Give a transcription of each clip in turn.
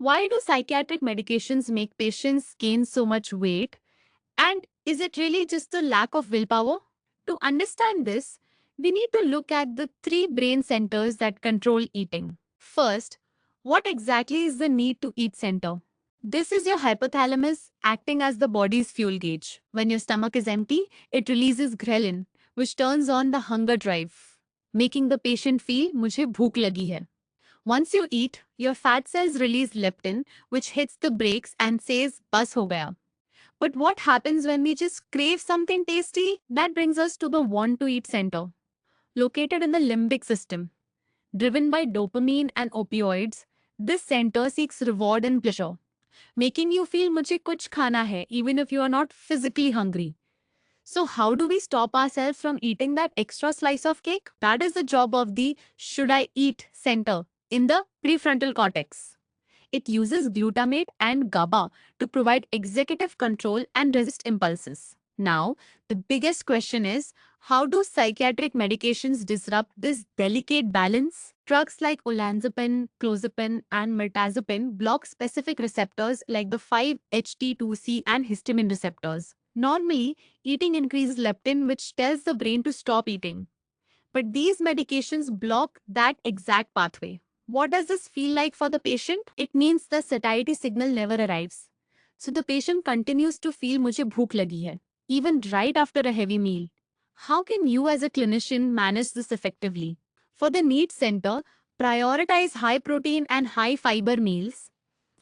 Why do psychiatric medications make patients gain so much weight? And is it really just the lack of willpower? To understand this, we need to look at the three brain centers that control eating. First, what exactly is the need to eat center? This is your hypothalamus acting as the body's fuel gauge. When your stomach is empty, it releases ghrelin, which turns on the hunger drive, making the patient feel मुझे भूख लगी है. Once you eat, your fat cells release leptin, which hits the brakes and says bas ho gaya. But what happens when we just crave something tasty? That brings us to the want to eat center, located in the limbic system. Driven by dopamine and opioids, this center seeks reward and pleasure, making you feel मुझे कुछ खाना है even if you are not physically hungry. So how do we stop ourselves from eating that extra slice of cake? That is the job of the should I eat center in the prefrontal cortex. It uses glutamate and GABA to provide executive control and resist impulses. Now, the biggest question is, how do psychiatric medications disrupt this delicate balance? Drugs like olanzapine, clozapine, and mirtazapine block specific receptors like the 5-HT2C and histamine receptors. Normally, eating increases leptin, which tells the brain to stop eating. But these medications block that exact pathway. What does this feel like for the patient? It means the satiety signal never arrives. So the patient continues to feel मुझे भूख लगी है, even right after a heavy meal. How can you as a clinician manage this effectively? For the need center, prioritize high protein and high fiber meals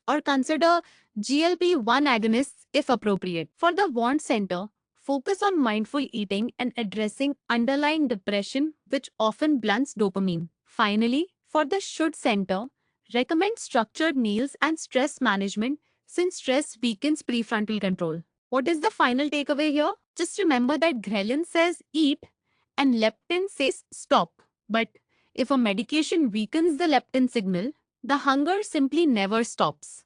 or consider GLP-1 agonists if appropriate. For the want center, focus on mindful eating and addressing underlying depression, which often blunts dopamine. Finally, for the should center, recommend structured meals and stress management since stress weakens prefrontal control. What is the final takeaway here? Just remember that ghrelin says eat and leptin says stop. But if a medication weakens the leptin signal, the hunger simply never stops.